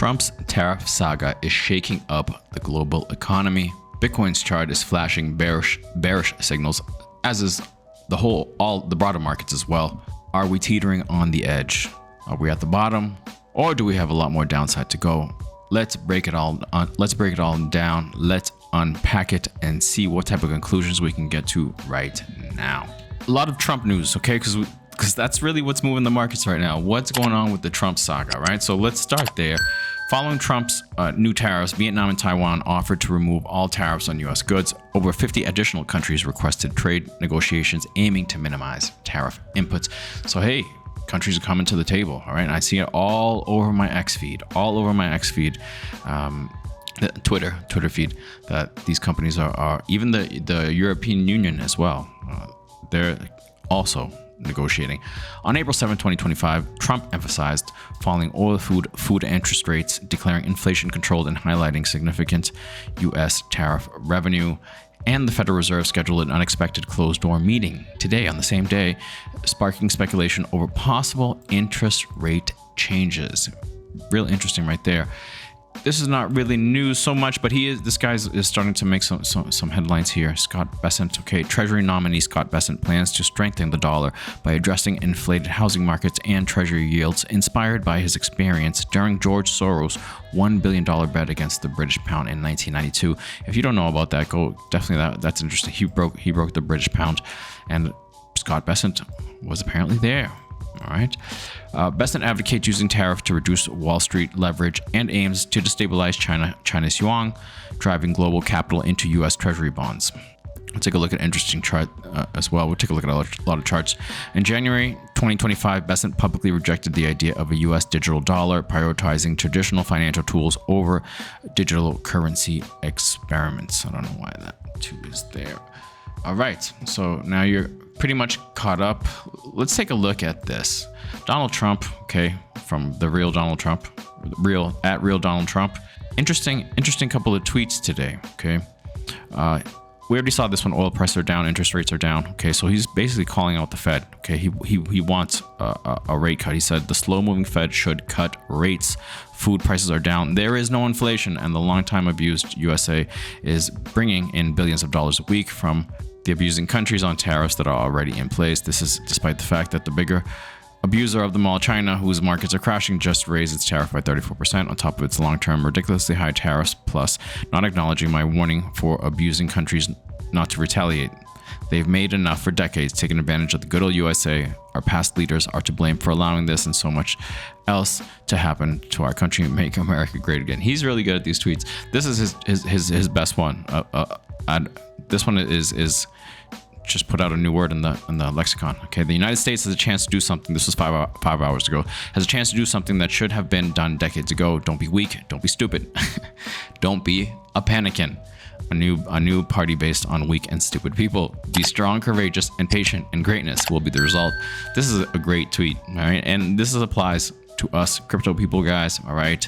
Trump's tariff saga is shaking up the global economy. Bitcoin's chart is flashing bearish signals, as is all the broader markets as well. Are we teetering on the edge? Are we at the bottom, or do we have a lot more downside to go? Let's break it all down. Let's unpack it and see what type of conclusions we can get to right now. A lot of Trump news, okay? Because that's really what's moving the markets right now. What's going on with the Trump saga, right? So let's start there. Following Trump's new tariffs, Vietnam and Taiwan offered to remove all tariffs on U.S. goods. Over 50 additional countries requested trade negotiations aiming to minimize tariff inputs. So hey, countries are coming to the table, all right? And I see it all over my X feed, Twitter feed, that these companies are even the European Union as well. They're also negotiating. On April 7, 2025, Trump emphasized falling oil, food interest rates, declaring inflation controlled and highlighting significant U.S. tariff revenue. And the Federal Reserve scheduled an unexpected closed-door meeting today on the same day, sparking speculation over possible interest rate changes. Real interesting right there. This is not really news so much, but this guy is starting to make some headlines here. Scott Bessent, okay, Treasury nominee Scott Bessent plans to strengthen the dollar by addressing inflated housing markets and Treasury yields, inspired by his experience during George Soros' $1 billion bet against the British pound in 1992. If you don't know about that, go definitely. That's interesting. He broke the British pound, and Scott Bessent was apparently there. All right. Bessent advocates using tariff to reduce Wall Street leverage and aims to destabilize China's yuan, driving global capital into U.S. Treasury bonds. We'll take a look at an interesting chart as well. We'll take a look at a lot of charts. In January 2025, Bessent publicly rejected the idea of a U.S. digital dollar, prioritizing traditional financial tools over digital currency experiments. I don't know why that too is there. All right, so now you're pretty much caught up. Let's take a look at this. Donald Trump, okay, from the real Donald Trump, real Donald Trump. Interesting couple of tweets today, okay. We already saw this one. Oil prices are down, interest rates are down. Okay, so he's basically calling out the Fed. Okay, he wants a rate cut. He said the slow-moving Fed should cut rates. Food prices are down. There is no inflation, and the long-time abused USA is bringing in billions of dollars a week from the abusing countries on tariffs that are already in place. This is despite the fact that the bigger abuser of them all, China, whose markets are crashing, just raised its tariff by 34% on top of its long-term ridiculously high tariffs, plus not acknowledging my warning for abusing countries not to retaliate. They've made enough for decades, taking advantage of the good old USA. Our past leaders are to blame for allowing this and so much else to happen to our country and make America great again. He's really good at these tweets. This is his best one. This one is just put out a new word in the lexicon. Okay, the United States has a chance to do something. This was five hours ago. Has a chance to do something that should have been done decades ago. Don't be weak. Don't be stupid. Don't be a panikin. A new party based on weak and stupid people. Be strong, courageous, and patient, and greatness will be the result. This is a great tweet, all right? And this applies to us crypto people, guys, all right?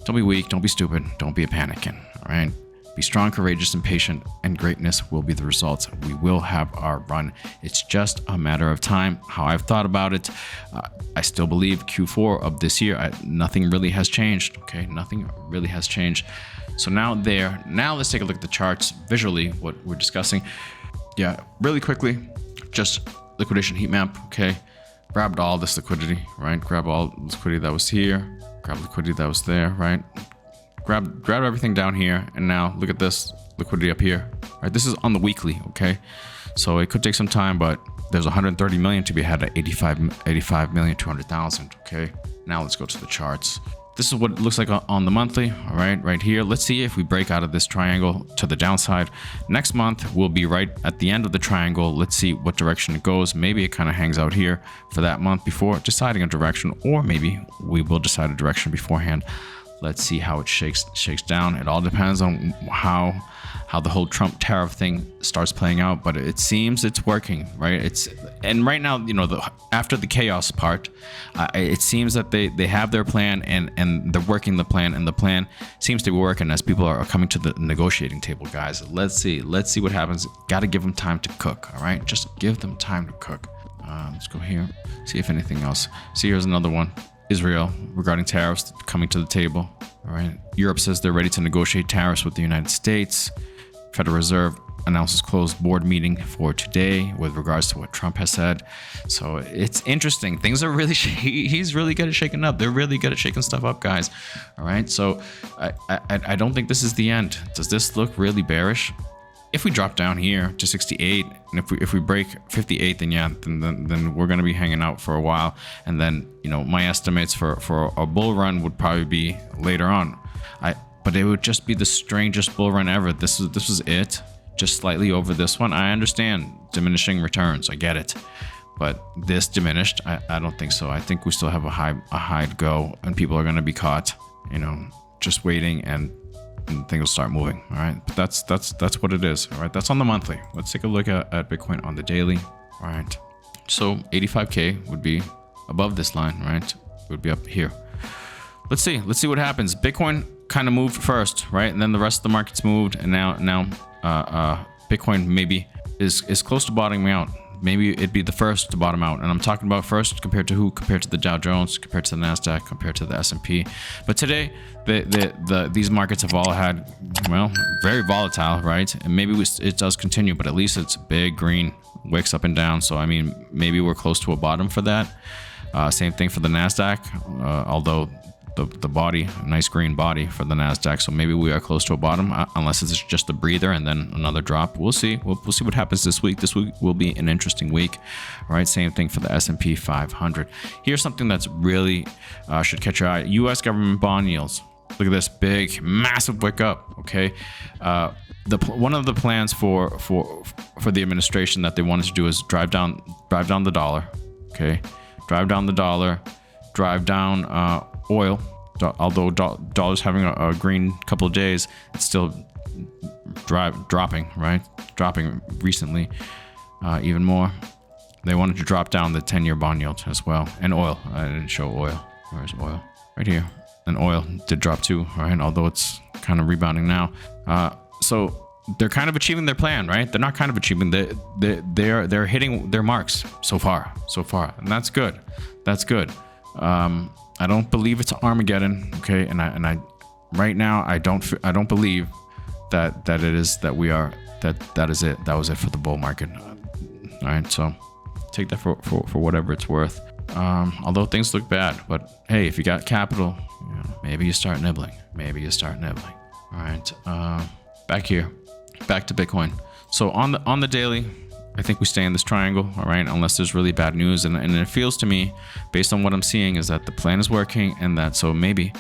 Don't be weak, don't be stupid, don't be a panikin, all right? Be strong, courageous, and patient, and greatness will be the results. We will have our run. It's just a matter of time. How I've thought about it, I still believe Q4 of this year, nothing really has changed, okay? Nothing really has changed. So now let's take a look at the charts visually, what we're discussing. Yeah, really quickly, just liquidation heat map, okay? Grabbed all this liquidity, right? Grab all liquidity that was here, grab liquidity that was there, right? Grab everything down here, and now look at this liquidity up here, right? This is on the weekly, okay? So it could take some time, but there's 130 million to be had at 85,200,000, okay? Now let's go to the charts. This is what it looks like on the monthly, all right here. Let's see if we break out of this triangle to the downside. Next month, we'll be right at the end of the triangle. Let's see what direction it goes. Maybe it kind of hangs out here for that month before deciding a direction, or maybe we will decide a direction beforehand. Let's see how it shakes down. It all depends on how the whole Trump tariff thing starts playing out, but it seems it's working, right? And right now, after the chaos part, it seems that they have their plan and they're working the plan, and the plan seems to be working as people are coming to the negotiating table, guys. Let's see what happens. Got to give them time to cook, all right? Just give them time to cook. Let's go here, see if anything else. See, here's another one. Israel regarding tariffs coming to the table. All right. Europe says they're ready to negotiate tariffs with the United States. Federal Reserve announces closed board meeting for today with regards to what Trump has said. So it's interesting. Things are really, he's really good at shaking up. They're really good at shaking stuff up, guys. All right. So I don't think this is the end. Does this look really bearish? If we drop down here to 68, and if we break 58, then yeah, then we're gonna be hanging out for a while. And then, you know, my estimates for a bull run would probably be later on. But it would just be the strangest bull run ever. This was it, just slightly over this one. I understand diminishing returns, I get it, but this diminished. I don't think so. I think we still have a high to go, and people are gonna be caught, you know, just waiting, and things will start moving. All right, but that's what it is. All right, that's on the monthly. Let's take a look at Bitcoin on the daily. All right, so 85K would be above this line, right? It would be up here. Let's see what happens. Bitcoin kind of moved first, right? And then the rest of the markets moved, and now Bitcoin maybe is close to bottoming out. Maybe it'd be the first to bottom out, and I'm talking about first compared to who? Compared to the Dow Jones, compared to the Nasdaq, compared to the S&P. But today, these markets have all had, well, very volatile, right? And maybe it does continue, but at least it's big green wicks up and down. So I mean, maybe we're close to a bottom for that. Same thing for the Nasdaq, although the body, a nice green body for the Nasdaq. So maybe we are close to a bottom, unless it's just a breather and then another drop. We'll see. We'll see what happens this week. This week will be an interesting week. All right. Same thing for the S&P 500. Here's something that's really should catch your eye. U.S. government bond yields. Look at this big, massive wick up. Okay. One of the plans for the administration that they wanted to do is drive down the dollar. Okay. Drive down the dollar. Drive down oil. Although dollar's having a green couple of days, it's still dropping, right? Dropping recently, even more. They wanted to drop down the 10-year bond yield as well, and oil. I didn't show oil. Where's oil? Right here. And oil did drop too, right? Although it's kind of rebounding now. So they're kind of achieving their plan, right? They're not kind of achieving. They're hitting their marks so far, and that's good. That's good. I don't believe it's Armageddon, okay? And I right now I don't believe that it is that we are that is it. That was it for the bull market. All right, so take that for whatever it's worth. Although things look bad, but hey, if you got capital, you know, maybe you start nibbling. All right, back to Bitcoin. So on the daily, I think we stay in this triangle, all right, unless there's really bad news. And it feels to me, based on what I'm seeing, is that the plan is working, and that so maybe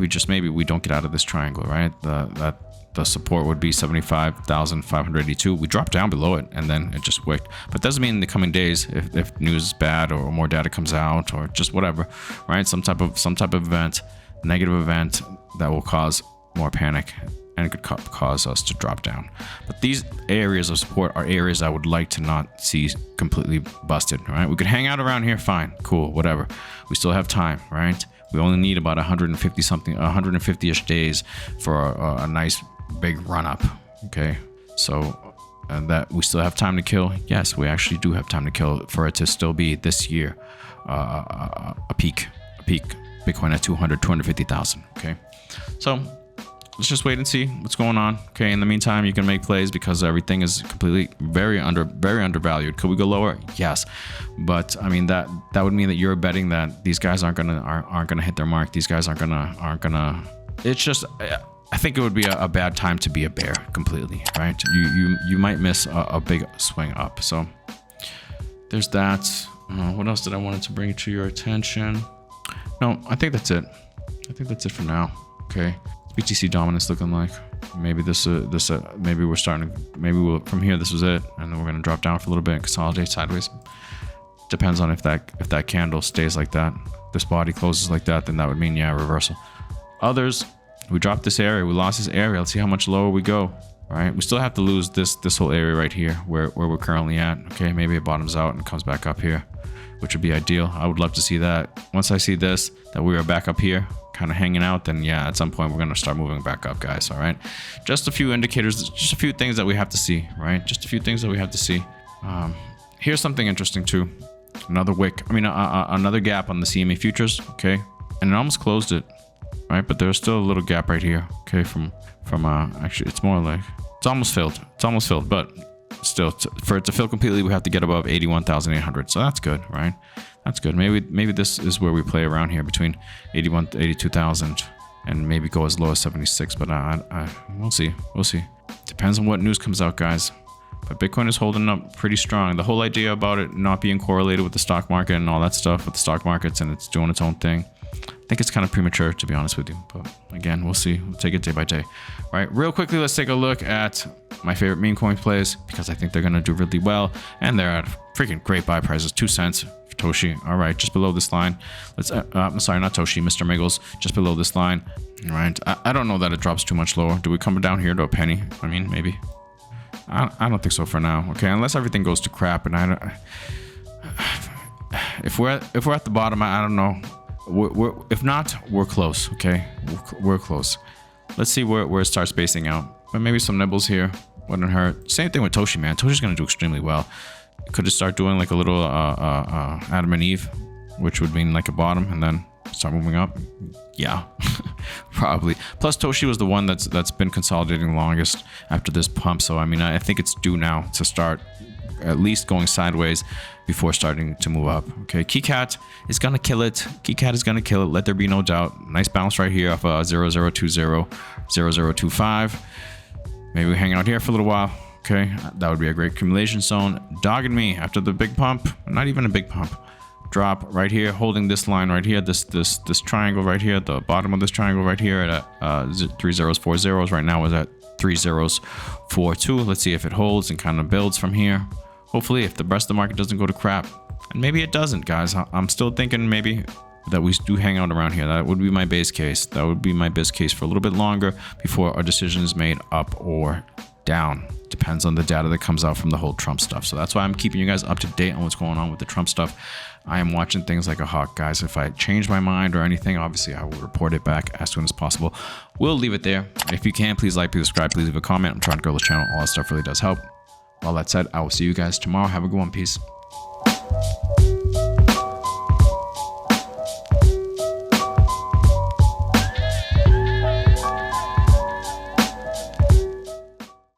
just maybe we don't get out of this triangle, right? The support would be 75,582. We dropped down below it, and then it just wicked. But doesn't mean in the coming days, if news is bad or more data comes out or just whatever, right? Some type of event, negative event that will cause more panic and could cause us to drop down. But these areas of support are areas I would like to not see completely busted, all right? We could hang out around here, fine, cool, whatever. We still have time, right? We only need about 150-ish days for a nice big run up, okay? So that we still have time to kill. Yes, we actually do have time to kill for it to still be this year a peak Bitcoin at 250,000, okay? So let's just wait and see what's going on. Okay, in the meantime, you can make plays because everything is completely very undervalued. Could we go lower? Yes, but I mean that would mean that you're betting that these guys aren't gonna hit their mark. These guys aren't gonna. It's just, I think it would be a bad time to be a bear completely, right? You might miss a big swing up. So there's that. What else did I want to bring to your attention? No, I think that's it. I think that's it for now. Okay. BTC dominance looking like maybe maybe we're starting, from here this was it, and then we're going to drop down for a little bit and consolidate sideways. Depends on if that candle stays like that, this body closes like that, then that would mean, yeah, reversal. Others, we dropped this area, we lost this area. Let's see how much lower we go. All right, we still have to lose this whole area right here where we're currently at. Okay, maybe it bottoms out and comes back up here, which would be ideal. I would love to see that. Once I see this, that we are back up here kind of hanging out, then yeah, at some point we're going to start moving back up, guys. All right, just a few indicators, just a few things that we have to see, right? Just a few things that we have to see. Here's something interesting too. Another wick, another gap on the CME futures. Okay, and it almost closed it, right? But there's still a little gap right here. Okay, from actually, it's more like it's almost filled. It's almost filled, but still, for it to fill completely, we have to get above 81,800. So that's good, right? That's good. Maybe this is where we play around here between 81 to 82,000, and maybe go as low as 76. But we'll see. We'll see. Depends on what news comes out, guys. But Bitcoin is holding up pretty strong. The whole idea about it not being correlated with the stock market and all that stuff with the stock markets, and it's doing its own thing, I think it's kind of premature, to be honest with you. But again, we'll see. We'll take it day by day. All right, real quickly, let's take a look at my favorite meme coin plays, because I think they're going to do really well. And they're at freaking great buy prices. 2 cents for Toshi. All right, just below this line. Let's, I'm sorry, not Toshi, Mr. Miggles. Just below this line. All right, I don't know that it drops too much lower. Do we come down here to a penny? I mean, maybe. I don't think so for now. Okay, unless everything goes to crap, and if we're at the bottom, I don't know. If not, we're close. Okay, we're close. Let's see where it starts spacing out. But maybe some nibbles here wouldn't hurt. Same thing with Toshi, man. Toshi's gonna do extremely well. Could it start doing like a little Adam and Eve, which would mean like a bottom, and then start moving up? Yeah, probably. Plus, Toshi was the one that's been consolidating longest after this pump. So I mean, I think it's due now to start at least going sideways before starting to move up. Okay, KeyCat is gonna kill it. KeyCat is gonna kill it. Let there be no doubt. Nice bounce right here off 0020, 0025. Maybe we hang out here for a little while. Okay, that would be a great accumulation zone. Dogging me after the big pump. Not even a big pump. Drop right here, holding this line right here, this triangle right here, the bottom of this triangle right here at 3 zeros, 4 zeros. Right now is at 3 zeros, 4 2. Let's see if it holds and kind of builds from here. Hopefully, if the rest of the market doesn't go to crap, and maybe it doesn't, guys. I'm still thinking maybe that we do hang out around here. That would be my base case. That would be my best case for a little bit longer before our decision is made up or down. Depends on the data that comes out from the whole Trump stuff. So that's why I'm keeping you guys up to date on what's going on with the Trump stuff. I am watching things like a hawk, guys. If I change my mind or anything, obviously I will report it back as soon as possible. We'll leave it there. If you can, please like, please subscribe, please leave a comment. I'm trying to grow the channel. All that stuff really does help. All that said, I will see you guys tomorrow. Have a good one. Peace.